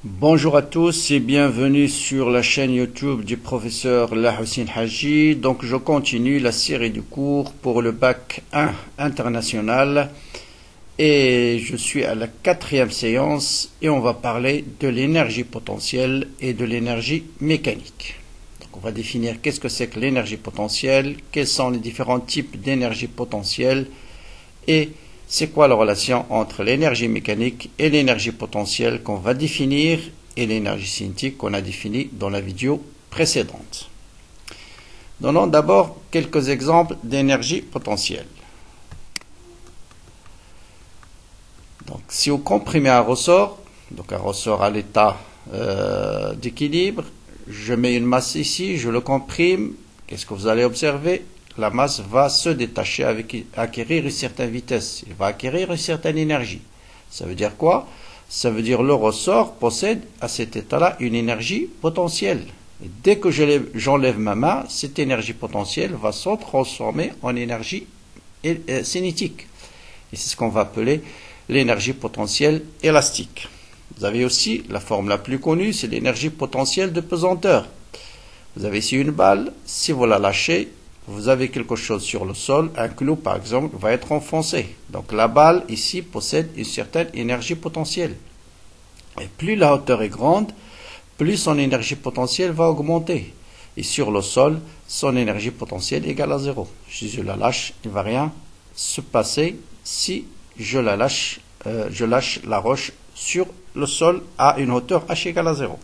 Bonjour à tous et bienvenue sur la chaîne YouTube du professeur Lahoussine Haji. Donc je continue la série de cours pour le bac 1 international et je suis à la 4e séance et on va parler de l'énergie potentielle et de l'énergie mécanique. Donc on va définir qu'est-ce que c'est que l'énergie potentielle, quels sont les différents types d'énergie potentielle et c'est quoi la relation entre l'énergie mécanique et l'énergie potentielle qu'on va définir et l'énergie cinétique qu'on a définie dans la vidéo précédente. Donnons d'abord quelques exemples d'énergie potentielle. Donc, si vous comprimez un ressort, donc un ressort à l'état d'équilibre, je mets une masse ici, je le comprime, qu'est-ce que vous allez observer? La masse va se détacher acquérir une certaine vitesse. Il va acquérir une certaine énergie. Ça veut dire quoi? Ça veut dire le ressort possède à cet état-là une énergie potentielle. Et dès que j'enlève ma main, cette énergie potentielle va se transformer en énergie cinétique. Et c'est ce qu'on va appeler l'énergie potentielle élastique. Vous avez aussi la forme la plus connue, c'est l'énergie potentielle de pesanteur. Vous avez ici une balle, si vous la lâchez, vous avez quelque chose sur le sol, un clou par exemple va être enfoncé. Donc la balle ici possède une certaine énergie potentielle. Et plus la hauteur est grande, plus son énergie potentielle va augmenter. Et sur le sol, son énergie potentielle est égale à 0. Si je la lâche, il ne va rien se passer si je lâche la roche sur le sol à une hauteur h égale à 0.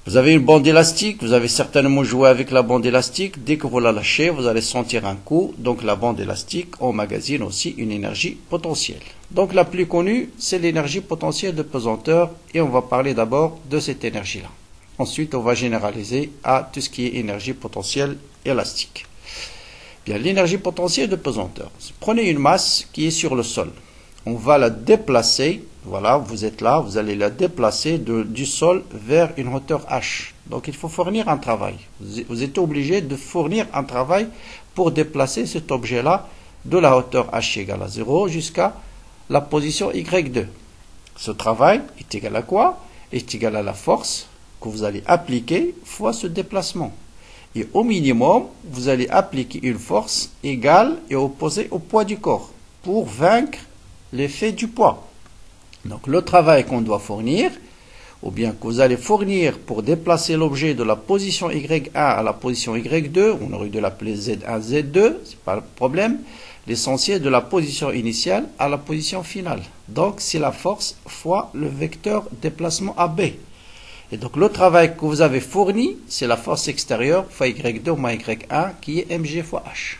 Vous avez une bande élastique, vous avez certainement joué avec la bande élastique. Dès que vous la lâchez, vous allez sentir un coup. Donc la bande élastique emmagasine aussi une énergie potentielle. Donc la plus connue, c'est l'énergie potentielle de pesanteur. Et on va parler d'abord de cette énergie-là. Ensuite, on va généraliser à tout ce qui est énergie potentielle élastique. Bien, l'énergie potentielle de pesanteur. Prenez une masse qui est sur le sol. On va la déplacer. Voilà, vous êtes là, vous allez la déplacer du sol vers une hauteur h. Donc il faut fournir un travail. Vous êtes obligé de fournir un travail pour déplacer cet objet-là de la hauteur h égale à 0 jusqu'à la position y2. Ce travail est égal à quoi? Est égal à la force que vous allez appliquer fois ce déplacement. Et au minimum, vous allez appliquer une force égale et opposée au poids du corps pour vaincre l'effet du poids. Donc le travail qu'on doit fournir, ou bien que vous allez fournir pour déplacer l'objet de la position Y1 à la position Y2, on aurait dû l'appeler Z1, Z2, c'est pas le problème. L'essentiel de la position initiale à la position finale. Donc c'est la force fois le vecteur déplacement AB. Et donc le travail que vous avez fourni, c'est la force extérieure fois Y2 moins Y1 qui est mg fois h.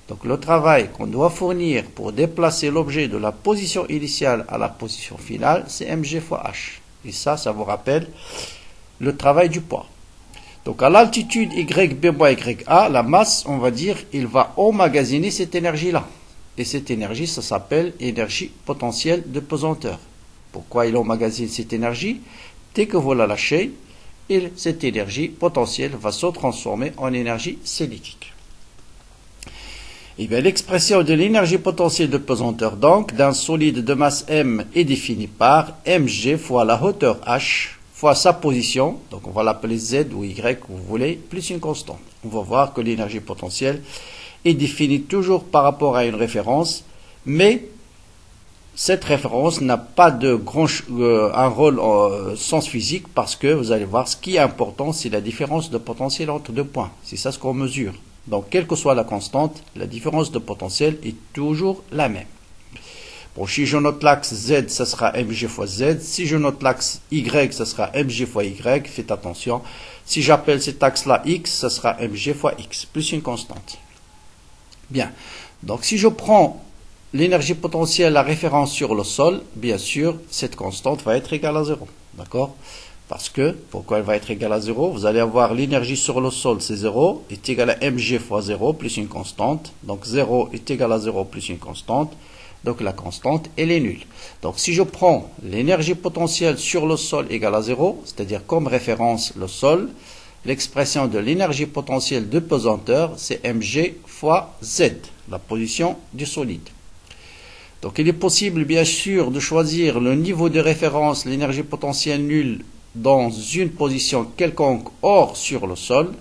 Donc le travail qu'on doit fournir pour déplacer l'objet de la position initiale à la position finale, c'est mg fois h. Et ça vous rappelle le travail du poids. Donc à l'altitude yb moins ya, la masse, on va dire, il va emmagasiner cette énergie-là. Et cette énergie, ça s'appelle énergie potentielle de pesanteur. Pourquoi il emmagasine cette énergie? Dès que vous la lâchez, cette énergie potentielle va se transformer en énergie cinétique. Et bien, l'expression de l'énergie potentielle de pesanteur donc d'un solide de masse m est définie par mg fois la hauteur h fois sa position, donc on va l'appeler z ou y que vous voulez, plus une constante. On va voir que l'énergie potentielle est définie toujours par rapport à une référence, mais cette référence n'a pas un rôle en sens physique parce que vous allez voir, ce qui est important, c'est la différence de potentiel entre deux points. C'est ça ce qu'on mesure. Donc, quelle que soit la constante, la différence de potentiel est toujours la même. Bon, si je note l'axe Z, ça sera mg fois Z. Si je note l'axe Y, ça sera mg fois Y. Faites attention. Si j'appelle cet axe-là X, ça sera mg fois X, plus une constante. Bien. Donc, si je prends l'énergie potentielle à référence sur le sol, bien sûr, cette constante va être égale à 0. D'accord? Parce que, pourquoi elle va être égale à 0? Vous allez avoir l'énergie sur le sol, c'est 0, est égal à mg fois 0 plus une constante. Donc 0 est égal à 0 plus une constante. Donc la constante, elle est nulle. Donc si je prends l'énergie potentielle sur le sol égale à 0, c'est-à-dire comme référence le sol, l'expression de l'énergie potentielle de pesanteur, c'est mg fois z, la position du solide. Donc il est possible bien sûr de choisir le niveau de référence, l'énergie potentielle nulle, dans une position quelconque hors sur le sol.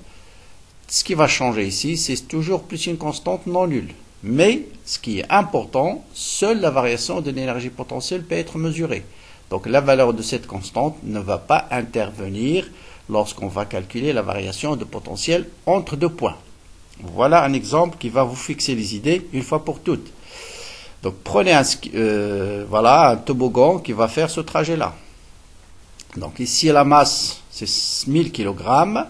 Ce qui va changer ici, c'est toujours plus une constante non nulle. Mais ce qui est important, seule la variation de l'énergie potentielle peut être mesurée. Donc la valeur de cette constante ne va pas intervenir lorsqu'on va calculer la variation de potentiel entre deux points. Voilà un exemple qui va vous fixer les idées une fois pour toutes. Donc prenez un toboggan qui va faire ce trajet-là. Donc ici la masse c'est 1000 kg.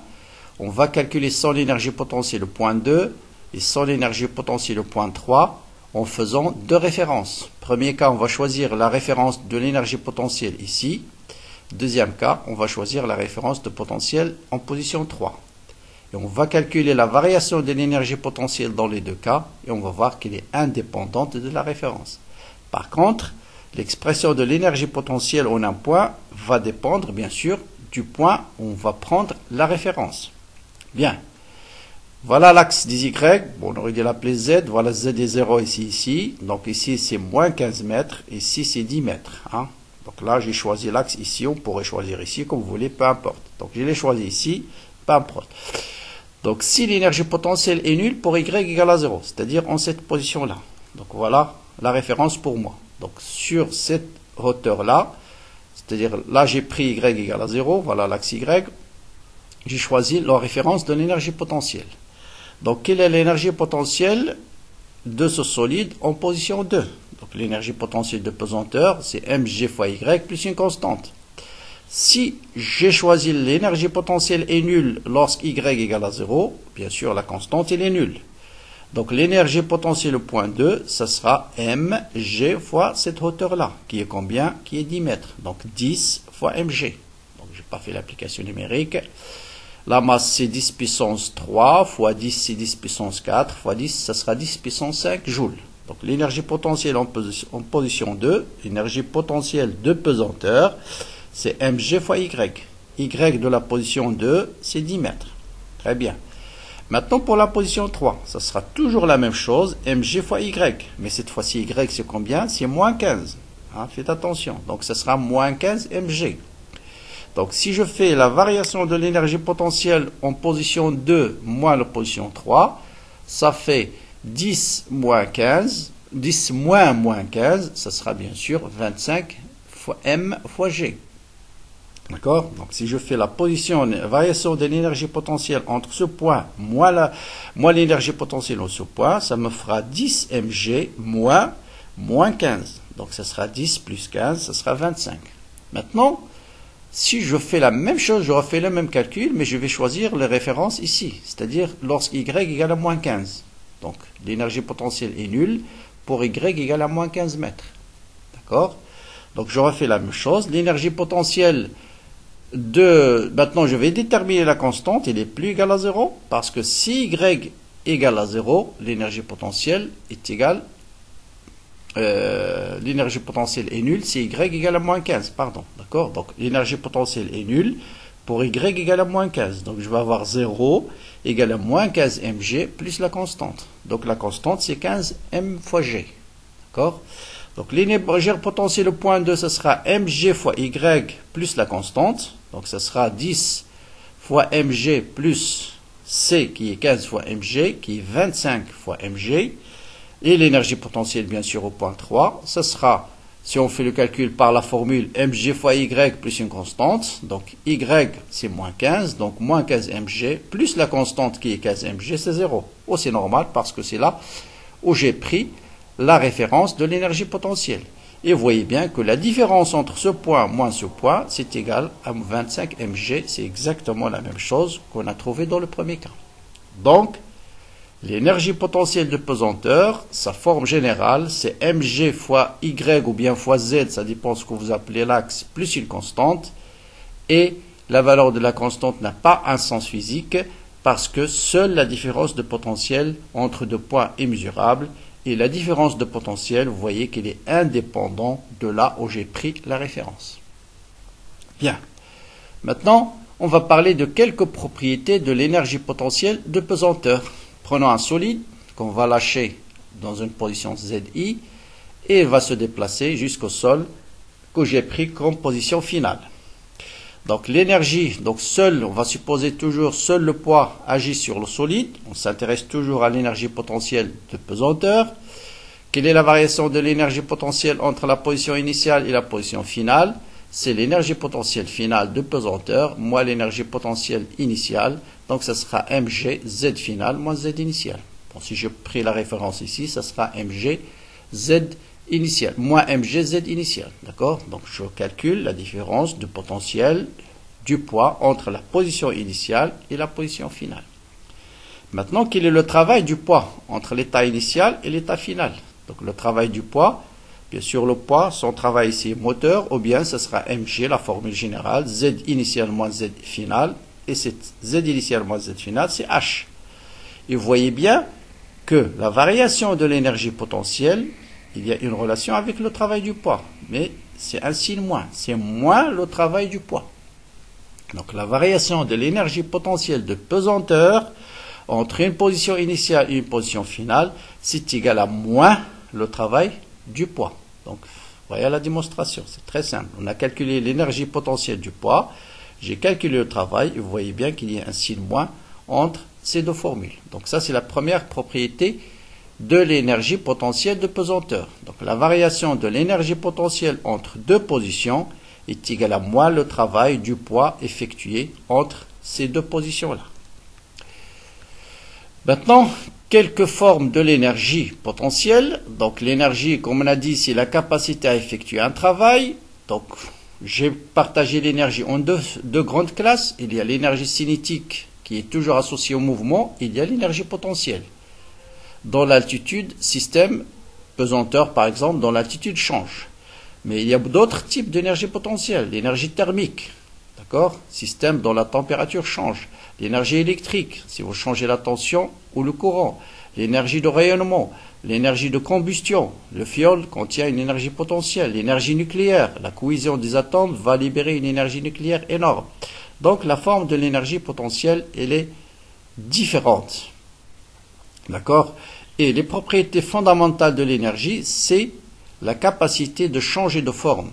On va calculer son énergie potentielle au point 2 et son énergie potentielle au point 3 en faisant deux références. Premier cas, on va choisir la référence de l'énergie potentielle ici. Deuxième cas, on va choisir la référence de potentiel en position 3. Et on va calculer la variation de l'énergie potentielle dans les deux cas et on va voir qu'elle est indépendante de la référence. Par contre, l'expression de l'énergie potentielle en un point va dépendre bien sûr du point où on va prendre la référence. Bien. Voilà l'axe des Y, bon, on aurait dû l'appeler Z, voilà Z est 0 ici. Donc ici c'est moins 15 mètres, ici c'est 10 mètres. Hein. Donc là j'ai choisi l'axe ici, on pourrait choisir ici comme vous voulez, peu importe. Donc je l'ai choisi ici, peu importe. Donc si l'énergie potentielle est nulle pour Y égale à 0, c'est-à-dire en cette position-là. Donc voilà la référence pour moi. Donc sur cette hauteur-là, c'est-à-dire là j'ai pris Y égale à 0, voilà l'axe Y, j'ai choisi la référence de l'énergie potentielle. Donc, quelle est l'énergie potentielle de ce solide en position 2? Donc, l'énergie potentielle de pesanteur, c'est mg fois y plus une constante. Si j'ai choisi l'énergie potentielle est nulle lorsque y égale à 0, bien sûr, la constante, elle est nulle. Donc, l'énergie potentielle au point 2, ça sera mg fois cette hauteur-là, qui est combien? Qui est 10 mètres. Donc, 10 fois mg. Donc, je n'ai pas fait l'application numérique. La masse, c'est 10 puissance 3, fois 10, c'est 10 puissance 4, fois 10, ça sera 10 puissance 5 joules. Donc l'énergie potentielle en position 2, l'énergie potentielle de pesanteur, c'est mg fois y. Y de la position 2, c'est 10 mètres. Très bien. Maintenant pour la position 3, ça sera toujours la même chose, mg fois y. Mais cette fois-ci, y c'est combien? C'est moins 15. Hein, faites attention. Donc ça sera moins 15 mg. Donc, si je fais la variation de l'énergie potentielle en position 2 moins la position 3, ça fait 10 moins 15, 10 moins 15, ça sera bien sûr 25 fois m fois g. D'accord? Donc, si je fais la variation de l'énergie potentielle entre ce point moins l'énergie potentielle en ce point, ça me fera 10 mg moins 15. Donc, ça sera 10 plus 15, ça sera 25. Maintenant, si je fais la même chose, je refais le même calcul, mais je vais choisir les références ici, c'est-à-dire lorsque y égale à moins 15. Donc, l'énergie potentielle est nulle pour y égale à moins 15 mètres. D'accord? Donc, je refais la même chose. L'énergie potentielle maintenant, je vais déterminer la constante, elle est plus égale à 0, parce que si y égale à 0, l'énergie potentielle est égale l'énergie potentielle est nulle si y égale à moins 15, pardon, d'accord? Donc l'énergie potentielle est nulle pour y égale à moins 15. Donc je vais avoir 0 égale à moins 15 mg plus la constante. Donc la constante c'est 15 m fois g, d'accord? Donc l'énergie potentielle au point 2, ce sera mg fois y plus la constante. Donc ça sera 10 fois mg plus c qui est 15 fois mg qui est 25 fois mg. Et l'énergie potentielle, bien sûr, au point 3, ce sera, si on fait le calcul par la formule mg fois y plus une constante, donc y c'est moins 15, donc moins 15 mg, plus la constante qui est 15 mg, c'est 0. Oh, c'est normal parce que c'est là où j'ai pris la référence de l'énergie potentielle. Et vous voyez bien que la différence entre ce point moins ce point, c'est égal à 25 mg, c'est exactement la même chose qu'on a trouvé dans le premier cas. Donc, l'énergie potentielle de pesanteur, sa forme générale, c'est mg fois y ou bien fois z, ça dépend de ce que vous appelez l'axe, plus une constante. Et la valeur de la constante n'a pas un sens physique parce que seule la différence de potentiel entre deux points est mesurable. Et la différence de potentiel, vous voyez qu'elle est indépendante de là où j'ai pris la référence. Bien. Maintenant, on va parler de quelques propriétés de l'énergie potentielle de pesanteur. Prenons un solide qu'on va lâcher dans une position ZI et il va se déplacer jusqu'au sol que j'ai pris comme position finale. Donc l'énergie, donc seul, on va supposer toujours seul le poids agit sur le solide. On s'intéresse toujours à l'énergie potentielle de pesanteur. Quelle est la variation de l'énergie potentielle entre la position initiale et la position finale? C'est l'énergie potentielle finale de pesanteur moins l'énergie potentielle initiale. Donc ça sera mg z final moins z initial. Bon, si je pris la référence ici, ça sera mg z initial, moins mgz initial, d'accord? Donc je calcule la différence de potentiel du poids entre la position initiale et la position finale. Maintenant, quel est le travail du poids entre l'état initial et l'état final? Donc le travail du poids, bien sûr le poids, son travail ici est moteur, ou bien ce sera mg, la formule générale, z initial moins z final, et c'est z initial moins z final, c'est h. Et vous voyez bien que la variation de l'énergie potentielle, il y a une relation avec le travail du poids, mais c'est un signe moins, c'est moins le travail du poids. Donc la variation de l'énergie potentielle de pesanteur entre une position initiale et une position finale, c'est égal à moins le travail du poids. Donc voyez la démonstration, c'est très simple. On a calculé l'énergie potentielle du poids, j'ai calculé le travail, et vous voyez bien qu'il y a un signe moins entre ces deux formules. Donc ça c'est la première propriété de l'énergie potentielle de pesanteur. Donc la variation de l'énergie potentielle entre deux positions est égale à moins le travail du poids effectué entre ces deux positions-là. Maintenant, quelques formes de l'énergie potentielle. Donc l'énergie, comme on a dit, c'est la capacité à effectuer un travail. Donc j'ai partagé l'énergie en deux grandes classes. Il y a l'énergie cinétique qui est toujours associée au mouvement. Il y a l'énergie potentielle. Dans l'altitude, système pesanteur par exemple, dans l'altitude change. Mais il y a d'autres types d'énergie potentielle. L'énergie thermique, d'accord? Système dont la température change. L'énergie électrique, si vous changez la tension ou le courant. L'énergie de rayonnement, l'énergie de combustion. Le fioul contient une énergie potentielle. L'énergie nucléaire, la cohésion des atomes va libérer une énergie nucléaire énorme. Donc la forme de l'énergie potentielle, elle est différente. D'accord? Et les propriétés fondamentales de l'énergie, c'est la capacité de changer de forme.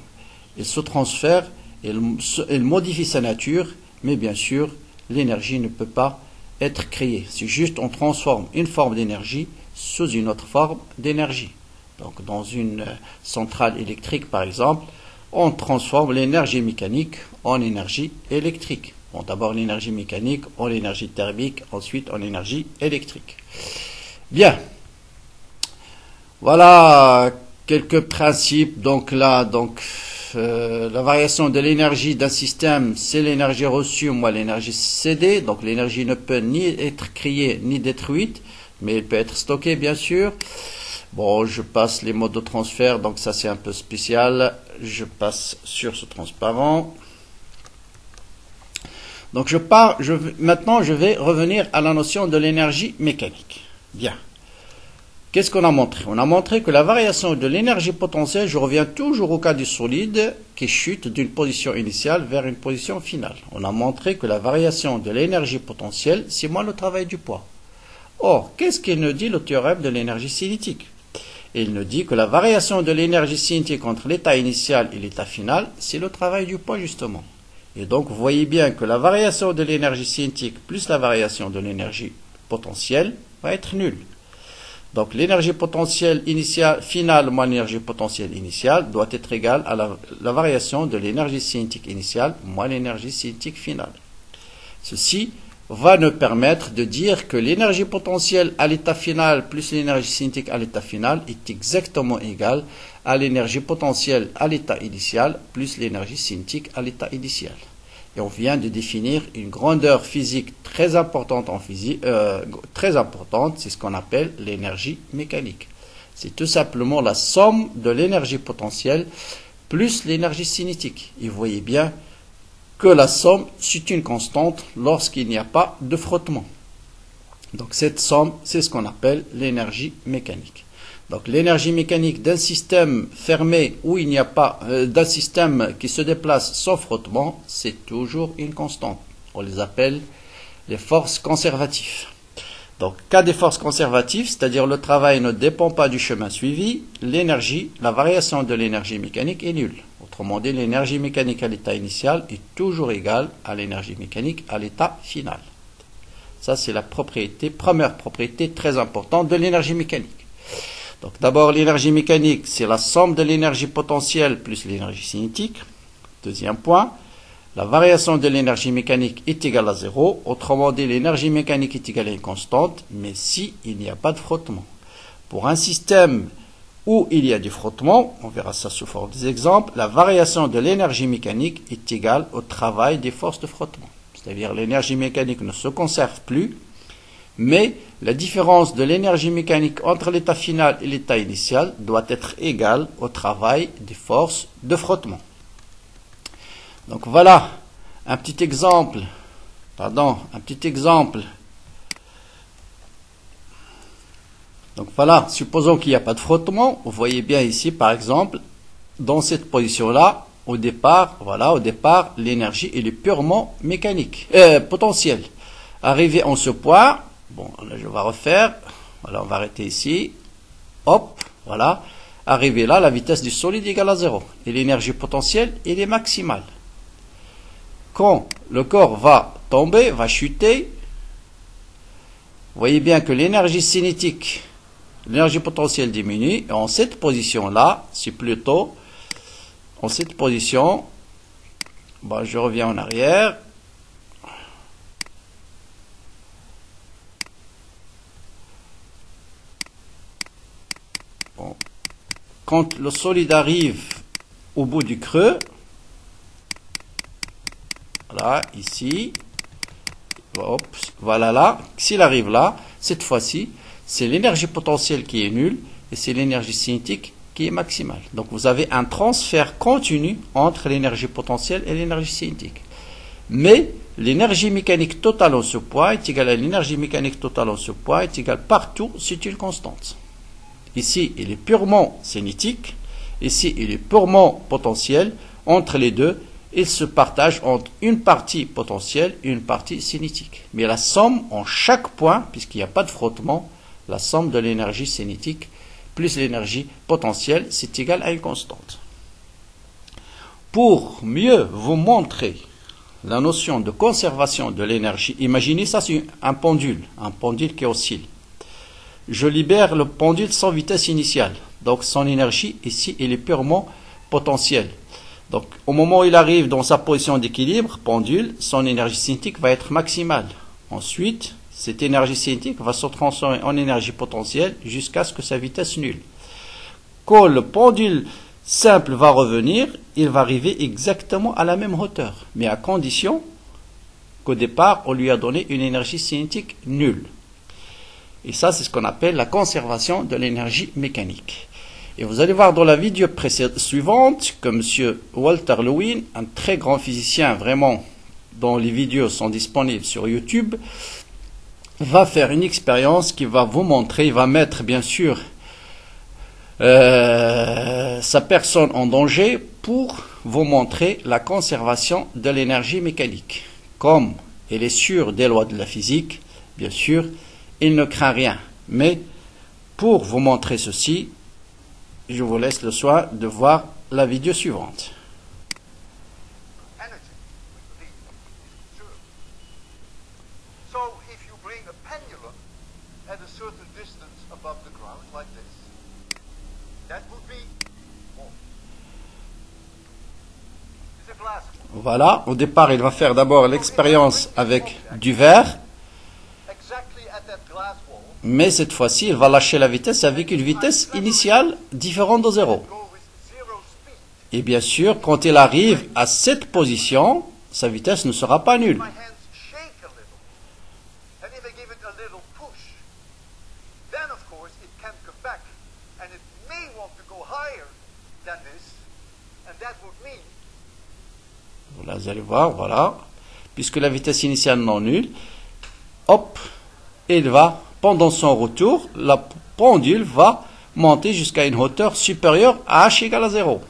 Elle se transfère, elle modifie sa nature, mais bien sûr, l'énergie ne peut pas être créée. C'est juste on transforme une forme d'énergie sous une autre forme d'énergie. Donc dans une centrale électrique, par exemple, on transforme l'énergie mécanique en énergie électrique. Bon, d'abord l'énergie mécanique en énergie thermique, ensuite en énergie électrique. Bien. Voilà quelques principes. Donc là, la variation de l'énergie d'un système, c'est l'énergie reçue moins l'énergie cédée. Donc l'énergie ne peut ni être créée ni détruite, mais elle peut être stockée bien sûr. Bon, je passe les modes de transfert, donc ça c'est un peu spécial. Je passe sur ce transparent. Donc maintenant je vais revenir à la notion de l'énergie mécanique. Bien. Qu'est-ce qu'on a montré? On a montré que la variation de l'énergie potentielle, je reviens toujours au cas du solide, qui chute d'une position initiale vers une position finale. On a montré que la variation de l'énergie potentielle, c'est moins le travail du poids. Or, qu'est-ce qu'il nous dit le théorème de l'énergie cinétique? Il nous dit que la variation de l'énergie cinétique entre l'état initial et l'état final, c'est le travail du poids justement. Et donc, vous voyez bien que la variation de l'énergie cinétique plus la variation de l'énergie potentielle va être nulle. Donc l'énergie potentielle initiale finale moins l'énergie potentielle initiale doit être égale à la variation de l'énergie cinétique initiale moins l'énergie cinétique finale. Ceci va nous permettre de dire que l'énergie potentielle à l'état final plus l'énergie cinétique à l'état final est exactement égale à l'énergie potentielle à l'état initial plus l'énergie cinétique à l'état initial. Et on vient de définir une grandeur physique très importante en physique, c'est ce qu'on appelle l'énergie mécanique. C'est tout simplement la somme de l'énergie potentielle plus l'énergie cinétique. Et vous voyez bien que la somme, c'est une constante lorsqu'il n'y a pas de frottement. Donc cette somme, c'est ce qu'on appelle l'énergie mécanique. Donc l'énergie mécanique d'un système fermé où il n'y a pas d'un système qui se déplace sans frottement, c'est toujours une constante. On les appelle les forces conservatives. Donc, cas des forces conservatives, c'est-à-dire le travail ne dépend pas du chemin suivi, l'énergie, la variation de l'énergie mécanique est nulle. Autrement dit, l'énergie mécanique à l'état initial est toujours égale à l'énergie mécanique à l'état final. Ça, c'est la première propriété très importante de l'énergie mécanique. Donc, d'abord, l'énergie mécanique, c'est la somme de l'énergie potentielle plus l'énergie cinétique. Deuxième point, la variation de l'énergie mécanique est égale à 0. Autrement dit, l'énergie mécanique est égale à une constante, mais si il n'y a pas de frottement. Pour un système où il y a du frottement, on verra ça sous forme des exemples, la variation de l'énergie mécanique est égale au travail des forces de frottement. C'est-à-dire l'énergie mécanique ne se conserve plus, mais la différence de l'énergie mécanique entre l'état final et l'état initial doit être égale au travail des forces de frottement. Donc voilà un petit exemple. Donc voilà, supposons qu'il n'y a pas de frottement. Vous voyez bien ici, par exemple, dans cette position-là, au départ, l'énergie elle est purement mécanique, potentielle. Arrivé en ce point, bon, là je vais refaire. Voilà, on va arrêter ici. Hop, voilà. Arrivé là, la vitesse du solide est égale à 0. Et l'énergie potentielle, elle est maximale. Quand le corps va tomber, va chuter, vous voyez bien que l'énergie cinétique, l'énergie potentielle diminue. Et en cette position-là, c'est plutôt, en cette position, bon, je reviens en arrière. Bon. Quand le solide arrive au bout du creux, voilà, ici, hop, voilà là, s'il arrive là, cette fois-ci, c'est l'énergie potentielle qui est nulle et c'est l'énergie cinétique qui est maximale. Donc vous avez un transfert continu entre l'énergie potentielle et l'énergie cinétique. Mais l'énergie mécanique totale en surpoids est égale à l'énergie mécanique totale en surpoids est égale partout, c'est une constante. Ici, il est purement cinétique, ici, il est purement potentiel. Entre les deux, il se partage entre une partie potentielle et une partie cinétique. Mais la somme en chaque point, puisqu'il n'y a pas de frottement, la somme de l'énergie cinétique plus l'énergie potentielle, c'est égal à une constante. Pour mieux vous montrer la notion de conservation de l'énergie, imaginez ça, c'est un pendule qui oscille. Je libère le pendule sans vitesse initiale. Donc son énergie ici, elle est purement potentielle. Donc au moment où il arrive dans sa position d'équilibre, pendule, son énergie cinétique va être maximale. Ensuite, cette énergie cinétique va se transformer en énergie potentielle jusqu'à ce que sa vitesse nulle. Quand le pendule simple va revenir, il va arriver exactement à la même hauteur, mais à condition qu'au départ, on lui a donné une énergie cinétique nulle. Et ça, c'est ce qu'on appelle la conservation de l'énergie mécanique. Et vous allez voir dans la vidéo suivante que M. Walter Lewin, un très grand physicien vraiment dont les vidéos sont disponibles sur YouTube, va faire une expérience qui va vous montrer, il va mettre bien sûr sa personne en danger pour vous montrer la conservation de l'énergie mécanique. Comme elle est sûre des lois de la physique, bien sûr, il ne craint rien. Mais pour vous montrer ceci, je vous laisse le soin de voir la vidéo suivante. Voilà, au départ, il va faire d'abord l'expérience avec du verre. Mais cette fois-ci, il va lâcher la vitesse avec une vitesse initiale différente de 0. Et bien sûr, quand il arrive à cette position, sa vitesse ne sera pas nulle. Vous allez voir, voilà. Puisque la vitesse initiale non nulle, hop, il va, pendant son retour, la pendule va monter jusqu'à une hauteur supérieure à h égale à 0.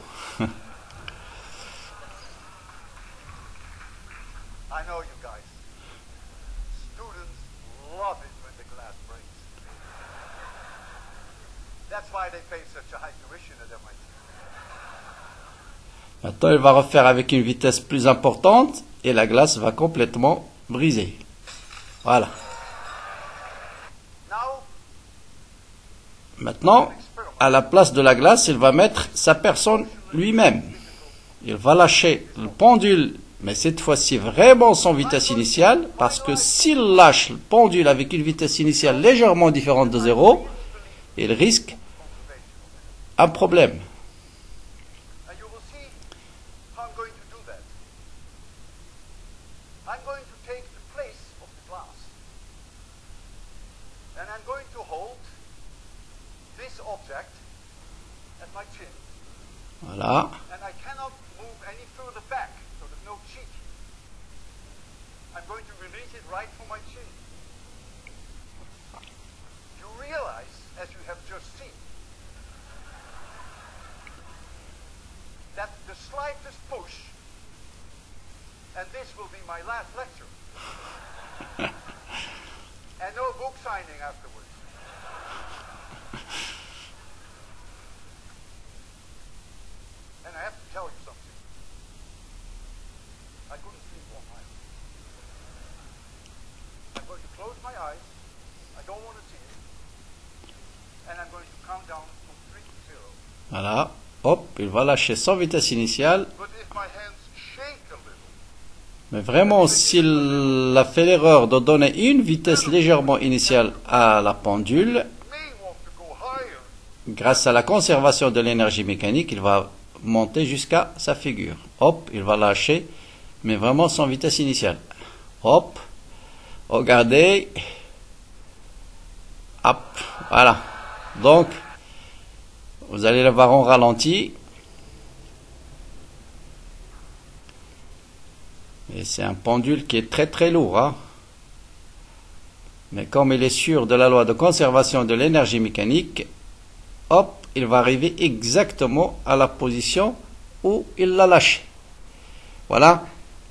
Maintenant, il va refaire avec une vitesse plus importante et la glace va complètement briser. Voilà. Maintenant, à la place de la glace, il va mettre sa personne lui-même. Il va lâcher le pendule, mais cette fois-ci vraiment sans vitesse initiale, parce que s'il lâche le pendule avec une vitesse initiale légèrement différente de 0, il risque un problème. Voilà. And this will be my last lecture. And no book signing afterwards. And I have to tell you something. I couldn't sleep all night. I'm going to close my eyes. I don't want to see it. And I'm going to count down from 3 to 0. Voilà. Hop, il va lâcher sans vitesse initiale. But if my hands shake a little, Mais vraiment, s'il a fait l'erreur de donner une vitesse légèrement initiale à la pendule, may want to go higher. grâce à la conservation de l'énergie mécanique, il va monter jusqu'à sa figure. Hop, il va lâcher, mais vraiment sans vitesse initiale. Hop, regardez. Hop, voilà. Donc, vous allez le voir en ralenti. Et c'est un pendule qui est très très lourd. Hein. Mais comme il est sûr de la loi de conservation de l'énergie mécanique, hop, il va arriver exactement à la position où il l'a lâché. Voilà,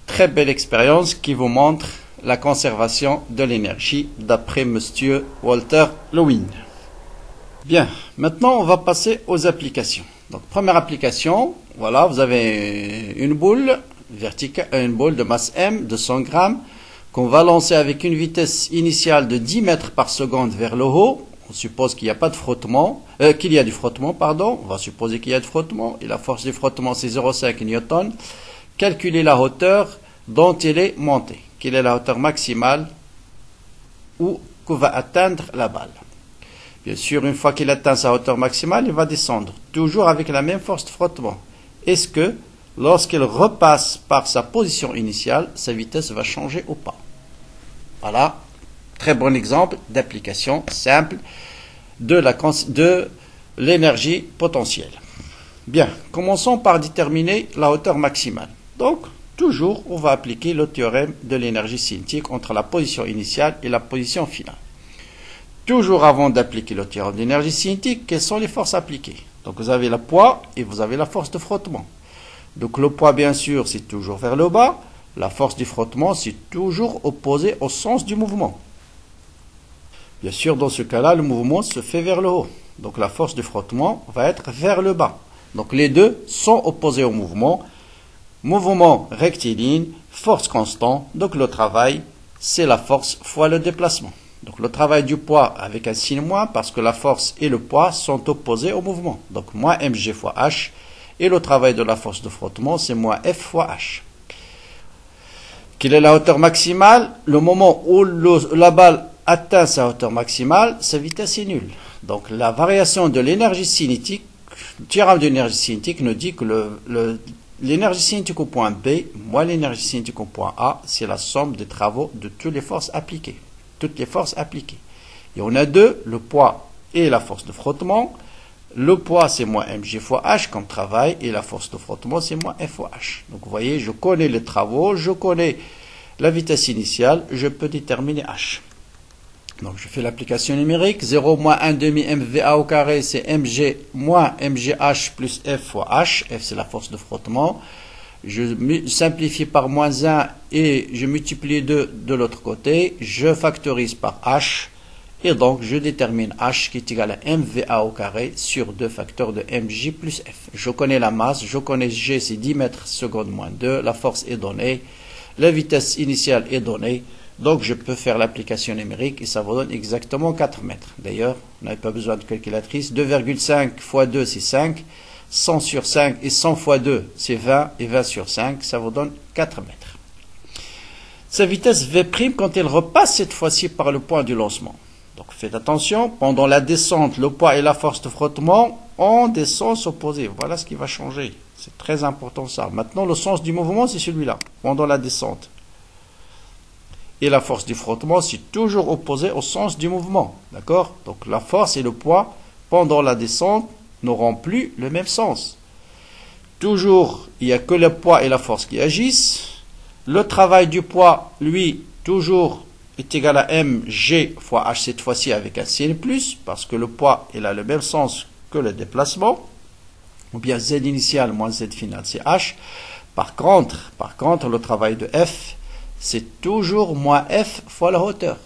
très belle expérience qui vous montre la conservation de l'énergie d'après Monsieur Walter Lewin. Bien, maintenant on va passer aux applications. Donc première application, voilà, vous avez une boule verticale, une boule de masse M de 100 grammes qu'on va lancer avec une vitesse initiale de 10 mètres par seconde vers le haut. On suppose qu'il n'y a pas de frottement, qu'il y a du frottement, pardon. On va supposer qu'il y a du frottement et la force du frottement c'est 0,5 newton. Calculez la hauteur dont il est monté. Quelle est la hauteur maximale où que va atteindre la balle. Bien sûr, une fois qu'il atteint sa hauteur maximale, il va descendre, toujours avec la même force de frottement. Est-ce que, lorsqu'il repasse par sa position initiale, sa vitesse va changer ou pas? Voilà, très bon exemple d'application simple de l'énergie potentielle. Bien, commençons par déterminer la hauteur maximale. Donc, toujours, on va appliquer le théorème de l'énergie cinétique entre la position initiale et la position finale. Toujours avant d'appliquer le théorème d'énergie cinétique, quelles sont les forces appliquées? Donc vous avez le poids et vous avez la force de frottement. Donc le poids, bien sûr, c'est toujours vers le bas. La force du frottement, c'est toujours opposé au sens du mouvement. Bien sûr, dans ce cas-là, le mouvement se fait vers le haut. Donc la force du frottement va être vers le bas. Donc les deux sont opposés au mouvement. Mouvement rectiligne, force constante. Donc le travail, c'est la force fois le déplacement. Donc le travail du poids avec un signe moins parce que la force et le poids sont opposés au mouvement. Donc moins mg fois h. Et le travail de la force de frottement, c'est moins F fois H. Quelle est la hauteur maximale? Le moment où la balle atteint sa hauteur maximale, sa vitesse est nulle. Donc la variation de l'énergie cinétique, le théorème de l'énergie cinétique nous dit que l'énergie cinétique au point B moins l'énergie cinétique au point A, c'est la somme des travaux de toutes les forces appliquées. Toutes les forces appliquées. Et on a deux, le poids et la force de frottement. Le poids, c'est moins mg fois h comme travail, et la force de frottement, c'est moins f fois h. Donc, vous voyez, je connais les travaux, je connais la vitesse initiale, je peux déterminer h. Donc, je fais l'application numérique. 0 moins 1 demi mva au carré, c'est mg moins mgh plus f fois h. F, c'est la force de frottement. Je simplifie par moins 1 et je multiplie 2 de l'autre côté. Je factorise par h. Et donc, je détermine H qui est égal à MVA au carré sur 2 facteurs de mj plus F. Je connais la masse, je connais G, c'est 10 mètres secondes moins 2. La force est donnée. La vitesse initiale est donnée. Donc, je peux faire l'application numérique et ça vous donne exactement 4 mètres. D'ailleurs, vous n'avez pas besoin de calculatrice. 2,5 fois 2, c'est 5. 100 sur 5 et 100 fois 2, c'est 20. Et 20 sur 5, ça vous donne 4 mètres. Sa vitesse V' quand elle repasse cette fois-ci par le point du lancement. Donc faites attention, pendant la descente, le poids et la force de frottement ont des sens opposés. Voilà ce qui va changer. C'est très important ça. Maintenant, le sens du mouvement, c'est celui-là, pendant la descente. Et la force du frottement, c'est toujours opposé au sens du mouvement. D'accord? Donc la force et le poids, pendant la descente, n'auront plus le même sens. Toujours, il n'y a que le poids et la force qui agissent. Le travail du poids, lui, toujours est égal à mg fois h cette fois-ci avec un signe plus, parce que le poids, il a le même sens que le déplacement, ou bien z initial moins z final, c'est h. Par contre, le travail de f, c'est toujours moins f fois la hauteur,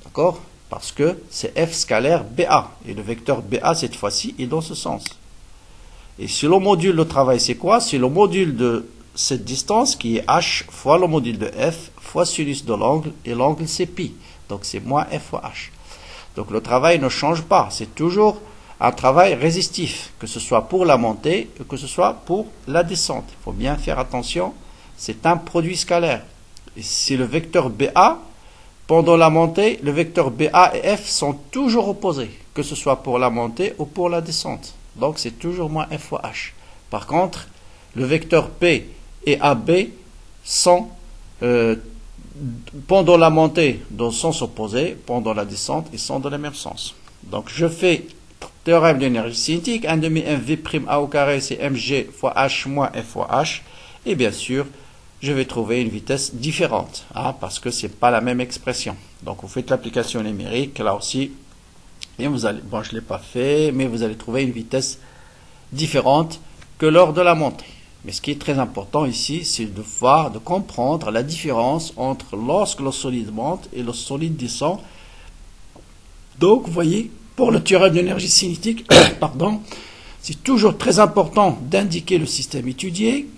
d'accord? Parce que c'est f scalaire BA, et le vecteur BA cette fois-ci est dans ce sens. Et si le module de travail c'est quoi? C'est le module de cette distance qui est h fois le module de f fois sinus de l'angle, et l'angle c'est pi. Donc c'est moins f fois h. Donc le travail ne change pas, c'est toujours un travail résistif, que ce soit pour la montée ou que ce soit pour la descente. Il faut bien faire attention, c'est un produit scalaire. Et c'est le vecteur BA, pendant la montée, le vecteur BA et f sont toujours opposés, que ce soit pour la montée ou pour la descente. Donc c'est toujours moins f fois h. Par contre, le vecteur P et AB sont pendant la montée dans le sens opposé, pendant la descente, ils sont dans le même sens. Donc je fais théorème d'énergie cinétique, 1 demi mv' au carré, c'est mg fois h moins f fois h. Et bien sûr, je vais trouver une vitesse différente, hein, parce que ce n'est pas la même expression. Donc vous faites l'application numérique, là aussi, et vous allez, bon je ne l'ai pas fait, mais vous allez trouver une vitesse différente que lors de la montée. Mais ce qui est très important ici, c'est de comprendre la différence entre lorsque le solide monte et le solide descend. Donc, vous voyez, pour le théorème d'énergie cinétique, pardon, c'est toujours très important d'indiquer le système étudié,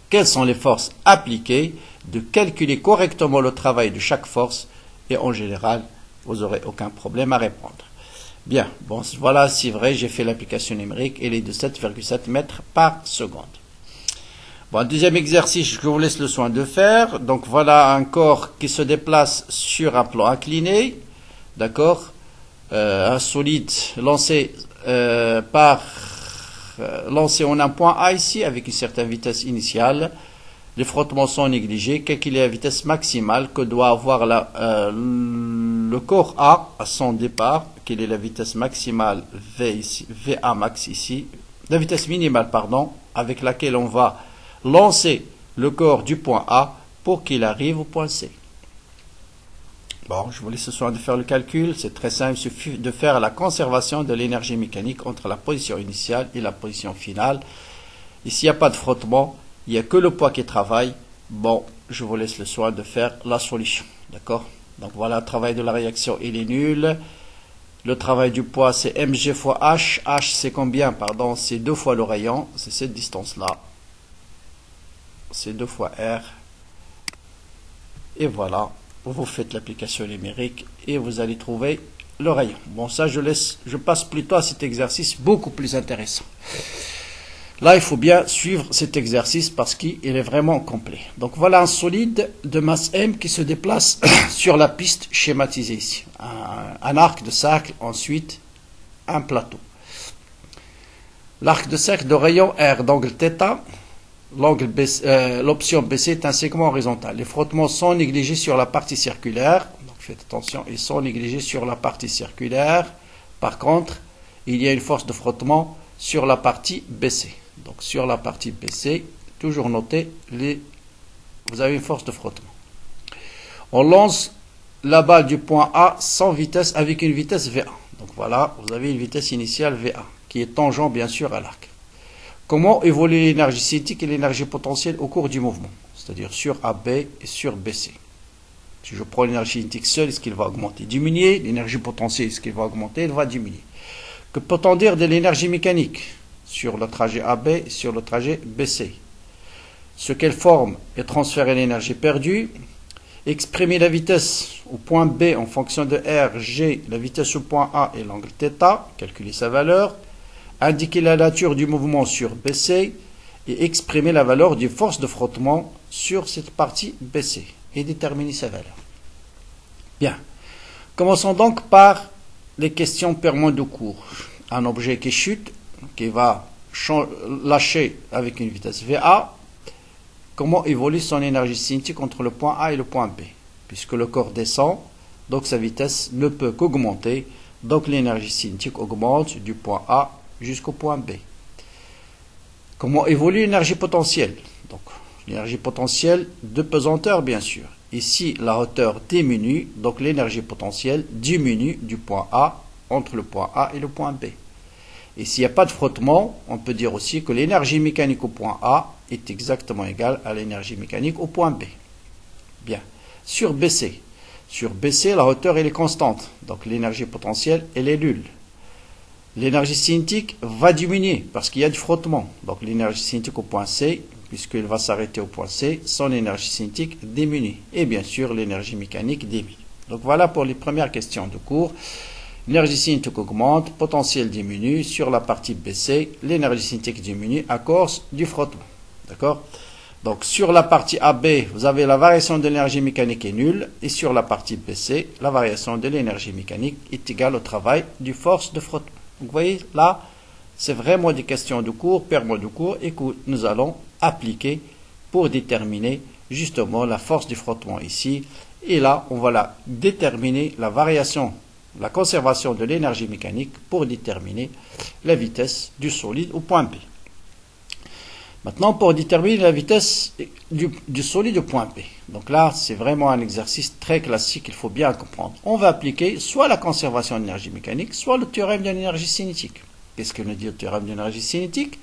quelles sont les forces appliquées, de calculer correctement le travail de chaque force, et en général, vous n'aurez aucun problème à répondre. Bien, bon, voilà, c'est vrai, j'ai fait l'application numérique, elle est de 7,7 mètres par seconde. Bon, deuxième exercice, je vous laisse le soin de faire. Donc, voilà un corps qui se déplace sur un plan incliné, d'accord, un solide lancé lancé en un point A ici, avec une certaine vitesse initiale. Les frottements sont négligés. Quelle est la vitesse maximale que doit avoir le corps A à son départ? Quelle est la vitesse maximale V ici, VA max ici? La vitesse minimale, pardon, avec laquelle on va lancer le corps du point A pour qu'il arrive au point C. Bon, je vous laisse ce soin de faire le calcul. C'est très simple, il suffit de faire la conservation de l'énergie mécanique entre la position initiale et la position finale. Ici, il n'y a pas de frottement. Il n'y a que le poids qui travaille. Bon, je vous laisse le soin de faire la solution. D'accord? Donc voilà, le travail de la réaction, il est nul. Le travail du poids, c'est mg fois h. H, c'est combien? Pardon, c'est 2 fois le rayon. C'est cette distance-là. C'est 2 fois r. Et voilà, vous faites l'application numérique et vous allez trouver le rayon. Bon, ça, je passe plutôt à cet exercice beaucoup plus intéressant. Là, il faut bien suivre cet exercice parce qu'il est vraiment complet. Donc, voilà un solide de masse M qui se déplace sur la piste schématisée ici. Un arc de cercle, ensuite un plateau. L'arc de cercle de rayon R d'angle θ, l'option BC est un segment horizontal. Les frottements sont négligés sur la partie circulaire. Donc, faites attention, ils sont négligés sur la partie circulaire. Par contre, il y a une force de frottement sur la partie BC. Donc sur la partie BC, toujours noter, vous avez une force de frottement. On lance la balle du point A sans vitesse avec une vitesse VA. Donc voilà, vous avez une vitesse initiale VA qui est tangent bien sûr à l'arc. Comment évolue l'énergie cinétique et l'énergie potentielle au cours du mouvement? C'est-à-dire sur AB et sur BC. Si je prends l'énergie cinétique seule, est-ce qu'il va augmenter, diminuer? L'énergie potentielle, est-ce qu'il va augmenter? Il va diminuer. Que peut-on dire de l'énergie mécanique sur le trajet AB et sur le trajet BC? Ce quelle forme est transférée l'énergie perdue? Exprimer la vitesse au point B en fonction de R, G, la vitesse au point A et l'angle θ, calculer sa valeur. Indiquer la nature du mouvement sur BC et exprimer la valeur d'une force de frottement sur cette partie BC et déterminer sa valeur. Bien. Commençons donc par les questions purement de cours. Un objet qui chute, qui va lâcher avec une vitesse VA, comment évolue son énergie cinétique entre le point A et le point B? Puisque le corps descend, donc sa vitesse ne peut qu'augmenter, donc l'énergie cinétique augmente du point A jusqu'au point B. Comment évolue l'énergie potentielle? Donc, l'énergie potentielle de pesanteur, bien sûr. Ici, la hauteur diminue, donc l'énergie potentielle diminue du point A, entre le point A et le point B. Et s'il n'y a pas de frottement, on peut dire aussi que l'énergie mécanique au point A est exactement égale à l'énergie mécanique au point B. Bien. Sur BC, la hauteur elle est constante, donc l'énergie potentielle elle est nulle. L'énergie cinétique va diminuer parce qu'il y a du frottement. Donc l'énergie cinétique au point C, puisqu'il va s'arrêter au point C, son énergie cinétique diminue. Et bien sûr, l'énergie mécanique diminue. Donc voilà pour les premières questions de cours. L'énergie cinétique augmente, potentiel diminue. Sur la partie BC, l'énergie cinétique diminue à cause du frottement. D'accord? Donc sur la partie AB, vous avez la variation de l'énergie mécanique est nulle. Et sur la partie BC, la variation de l'énergie mécanique est égale au travail du force de frottement. Vous voyez, là, c'est vraiment des questions de cours, purement de cours, et que nous allons appliquer pour déterminer justement la force du frottement ici. Et là, on va déterminer la variation, la conservation de l'énergie mécanique pour déterminer la vitesse du solide au point B. Maintenant, pour déterminer la vitesse du solide au point B. Donc là, c'est vraiment un exercice très classique, il faut bien comprendre. On va appliquer soit la conservation d'énergie mécanique, soit le théorème de l'énergie cinétique. Qu'est-ce que nous dit le théorème de l'énergie cinétique?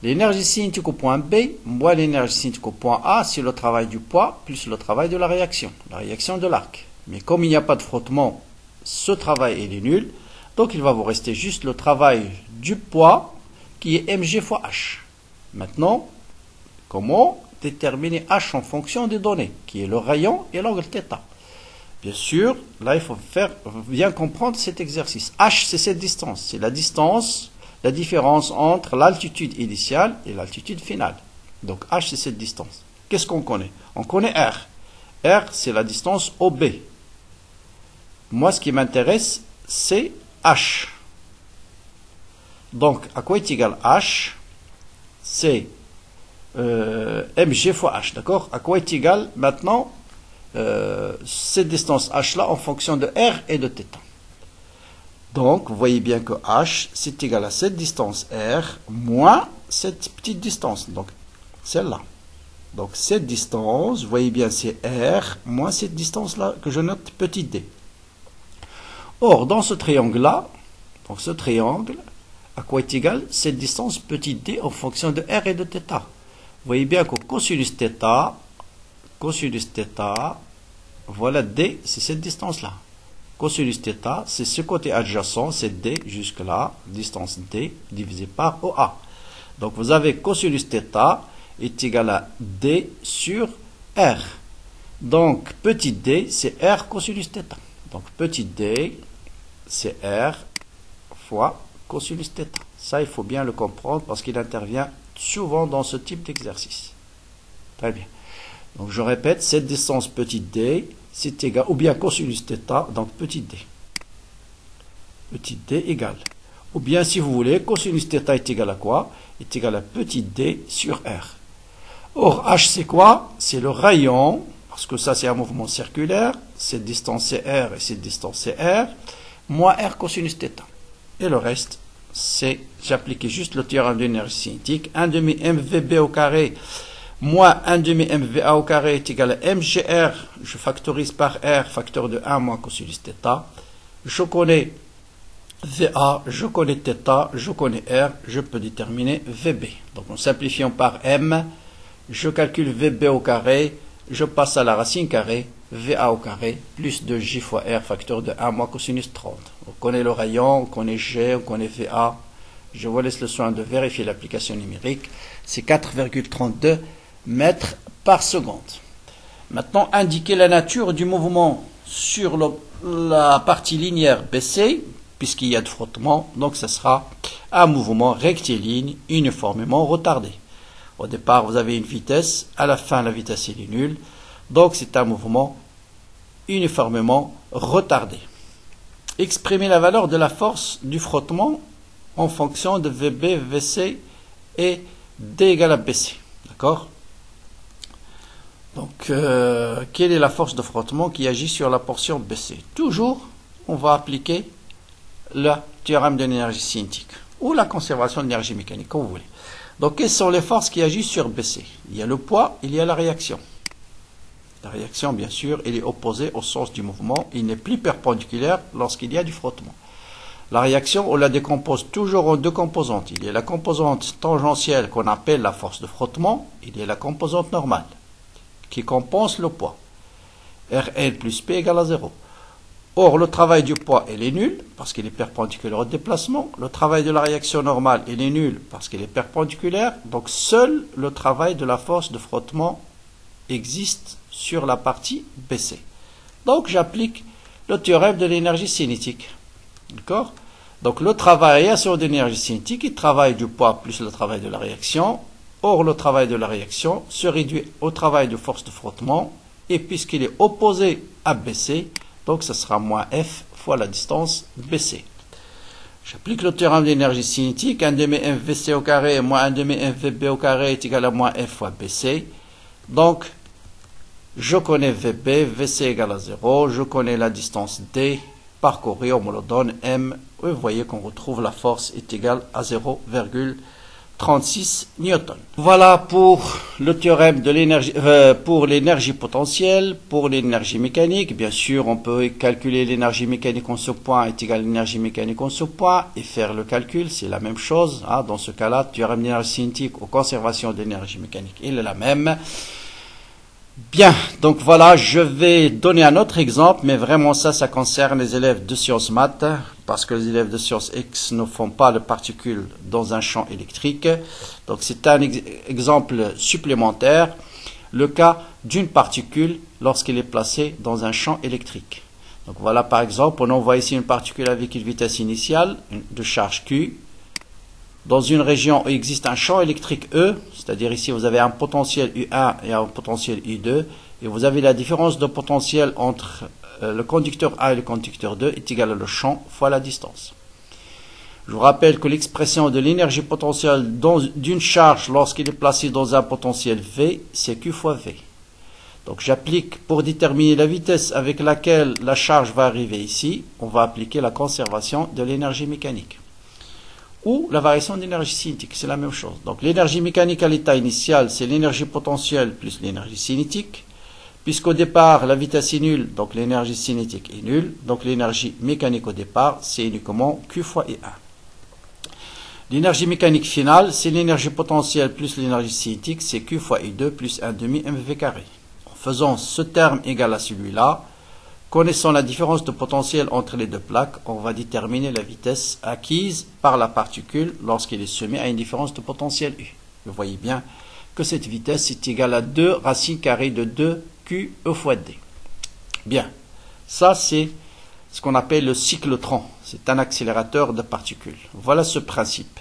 L'énergie cinétique au point B, moins l'énergie cinétique au point A, c'est le travail du poids plus le travail de la réaction de l'arc. Mais comme il n'y a pas de frottement, ce travail est nul, donc il va vous rester juste le travail du poids qui est mg fois h. Maintenant, comment déterminer h en fonction des données, qui est le rayon et l'angle θ? Bien sûr, là, il faut bien comprendre cet exercice. H, c'est cette distance. C'est la distance, la différence entre l'altitude initiale et l'altitude finale. Donc, H, c'est cette distance. Qu'est-ce qu'on connaît? On connaît R. R, c'est la distance OB. Moi, ce qui m'intéresse, c'est H. Donc, à quoi est égal H? C'est mg fois h, d'accord? À quoi est égal maintenant cette distance h là en fonction de r et de θ. Donc, vous voyez bien que h, c'est égal à cette distance r moins cette petite distance, donc celle-là. Donc, cette distance, vous voyez bien, c'est r moins cette distance-là que je note petit d. Or, dans ce triangle-là, donc ce triangle, à quoi est égal cette distance petit d en fonction de r et de θ. Vous voyez bien que cosinus θ, voilà d, c'est cette distance-là. Cosinus θ, c'est ce côté adjacent, c'est d jusque-là, distance d divisé par OA. Donc vous avez cosinus θ est égal à d sur r. Donc petit d, c'est r cosinus θ. Donc petit d, c'est r fois cosinus θ. Ça, il faut bien le comprendre parce qu'il intervient souvent dans ce type d'exercice. Très bien. Donc, je répète, cette distance petit d, c'est égal, ou bien cosinus θ, donc petit d. Petit d égale. Ou bien, si vous voulez, cosinus θ est égal à quoi? Est égal à petit d sur r. Or, h, c'est quoi? C'est le rayon, parce que ça, c'est un mouvement circulaire. Cette distance, c'est r, et cette distance, c'est r, moins r cosinus θ. Et le reste, c'est, j'appliquais juste le théorème de l'énergie cinétique. 1 demi mvb au carré moins 1 demi mva au carré est égal à mgr. Je factorise par r, facteur de 1 moins cosinus θ. Je connais va, je connais θ, je connais r, je peux déterminer vb. Donc en simplifiant par m, je calcule vb au carré, je passe à la racine carrée VA au carré plus 2J fois R facteur de 1 moins cosinus 30. On connaît le rayon, on connaît G, on connaît VA. Je vous laisse le soin de vérifier l'application numérique. C'est 4,32 mètres par seconde. Maintenant, indiquer la nature du mouvement sur la partie linéaire BC, puisqu'il y a de frottement. Donc, ce sera un mouvement rectiligne uniformément retardé. Au départ, vous avez une vitesse. À la fin, la vitesse est nulle. Donc, c'est un mouvement uniformément retardé. Exprimer la valeur de la force du frottement en fonction de VB, VC et D égale à BC. D'accord? Donc, quelle est la force de frottement qui agit sur la portion BC? Toujours, on va appliquer le théorème de l'énergie cinétique ou la conservation de l'énergie mécanique, comme vous voulez. Donc, quelles sont les forces qui agissent sur BC? Il y a le poids, il y a la réaction. La réaction, bien sûr, elle est opposée au sens du mouvement. Il n'est plus perpendiculaire lorsqu'il y a du frottement. La réaction, on la décompose toujours en deux composantes. Il y a la composante tangentielle qu'on appelle la force de frottement. Il y a la composante normale qui compense le poids. Rn plus P égale à 0. Or, le travail du poids, il est nul parce qu'il est perpendiculaire au déplacement. Le travail de la réaction normale, il est nul parce qu'il est perpendiculaire. Donc, seul le travail de la force de frottement existe sur la partie BC. Donc, j'applique le théorème de l'énergie cinétique. D'accord? Donc, le travaillation de l'énergie cinétique, il travaille du poids plus le travail de la réaction. Or, le travail de la réaction se réduit au travail de force de frottement. Et puisqu'il est opposé à BC, donc ce sera moins F fois la distance BC. J'applique le théorème de l'énergie cinétique. 1 demi MVC au carré moins 1 demi MVB au carré est égal à moins F fois BC. Donc, je connais VB, VC égale à 0. Je connais la distance D parcourue, on me le donne M. Vous voyez qu'on retrouve la force est égale à 0,36 newtons. Voilà pour le théorème de l'énergie, pour l'énergie potentielle, pour l'énergie mécanique. Bien sûr, on peut calculer l'énergie mécanique en ce point est égal à l'énergie mécanique en ce point et faire le calcul, c'est la même chose. Hein. Dans ce cas-là, théorème d'énergie cinétique ou conservation d'énergie mécanique, il est la même. Bien, donc voilà, je vais donner un autre exemple, mais vraiment ça concerne les élèves de sciences maths, parce que les élèves de sciences X ne font pas de particules dans un champ électrique. Donc c'est un exemple supplémentaire, le cas d'une particule lorsqu'elle est placée dans un champ électrique. Donc voilà par exemple, on envoie ici une particule avec une vitesse initiale de charge Q, dans une région où il existe un champ électrique E, c'est-à-dire ici vous avez un potentiel U1 et un potentiel U2, et vous avez la différence de potentiel entre le conducteur A et le conducteur 2 est égale à le champ fois la distance. Je vous rappelle que l'expression de l'énergie potentielle d'une charge lorsqu'il est placé dans un potentiel V, c'est Q fois V. Donc j'applique, pour déterminer la vitesse avec laquelle la charge va arriver ici, on va appliquer la conservation de l'énergie mécanique. Ou la variation d'énergie cinétique, c'est la même chose. Donc l'énergie mécanique à l'état initial, c'est l'énergie potentielle plus l'énergie cinétique. Puisqu'au départ, la vitesse est nulle, donc l'énergie cinétique est nulle. Donc l'énergie mécanique au départ, c'est uniquement Q fois I1. L'énergie mécanique finale, c'est l'énergie potentielle plus l'énergie cinétique, c'est Q fois I2 plus 1 demi mv carré. En faisant ce terme égal à celui-là, connaissant la différence de potentiel entre les deux plaques, on va déterminer la vitesse acquise par la particule lorsqu'elle est soumise à une différence de potentiel U. Vous voyez bien que cette vitesse est égale à 2 racine carrée de 2Q E fois D. Bien, ça c'est ce qu'on appelle le cyclotron. C'est un accélérateur de particules. Voilà ce principe.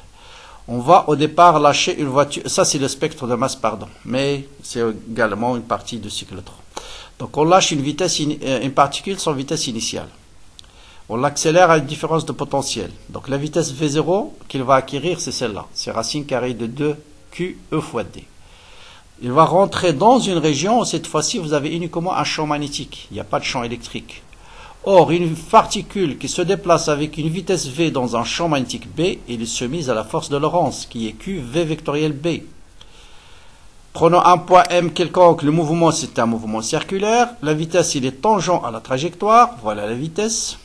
On va au départ lâcher une voiture. Ça c'est le spectre de masse, pardon. Mais c'est également une partie du cyclotron. Donc on lâche une particule sans vitesse initiale. On l'accélère à une différence de potentiel. Donc la vitesse V0 qu'il va acquérir, c'est celle-là. C'est racine carrée de 2Q E fois D. Il va rentrer dans une région où cette fois-ci vous avez uniquement un champ magnétique. Il n'y a pas de champ électrique. Or, une particule qui se déplace avec une vitesse V dans un champ magnétique B, elle est soumise à la force de Lorentz, qui est QV vectoriel B. Prenons un point M quelconque, le mouvement c'est un mouvement circulaire, la vitesse il est tangent à la trajectoire, voilà la vitesse.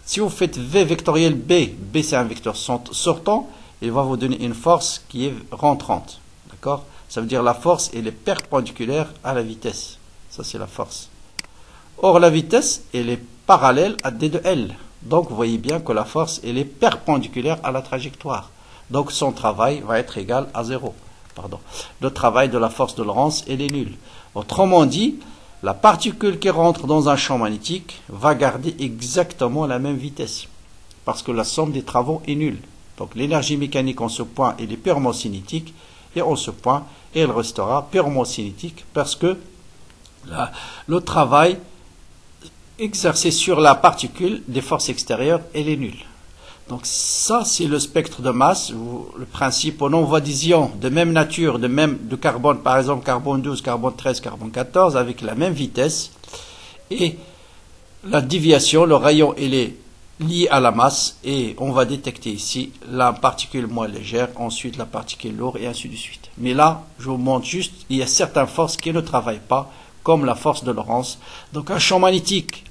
Si vous faites V vectoriel B, B c'est un vecteur sortant, il va vous donner une force qui est rentrante. D'accord? Ça veut dire la force elle est perpendiculaire à la vitesse. Ça c'est la force. Or, la vitesse, elle est parallèle à d de L. Donc, vous voyez bien que la force, elle est perpendiculaire à la trajectoire. Donc, son travail va être égal à 0. Pardon. Le travail de la force de Lorentz, elle est nul. Autrement dit, la particule qui rentre dans un champ magnétique va garder exactement la même vitesse. Parce que la somme des travaux est nulle. Donc, l'énergie mécanique en ce point, elle est purement cinétique. Et en ce point, elle restera purement cinétique parce que le travail exercé sur la particule des forces extérieures, elle est nulle. Donc ça, c'est le spectre de masse, le principe on envoie des ions de même nature, de carbone, par exemple carbone 12, carbone 13, carbone 14, avec la même vitesse. Et la déviation, le rayon, il est lié à la masse. Et on va détecter ici la particule moins légère, ensuite la particule lourde, et ainsi de suite. Mais là, je vous montre juste, il y a certaines forces qui ne travaillent pas, comme la force de Lorentz. Donc un champ magnétique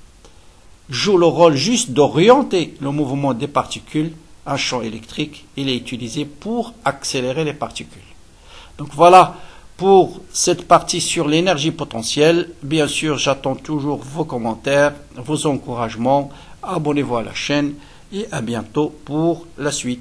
joue le rôle juste d'orienter le mouvement des particules. Un champ électrique, il est utilisé pour accélérer les particules. Donc voilà pour cette partie sur l'énergie potentielle. Bien sûr, j'attends toujours vos commentaires, vos encouragements. Abonnez-vous à la chaîne et à bientôt pour la suite.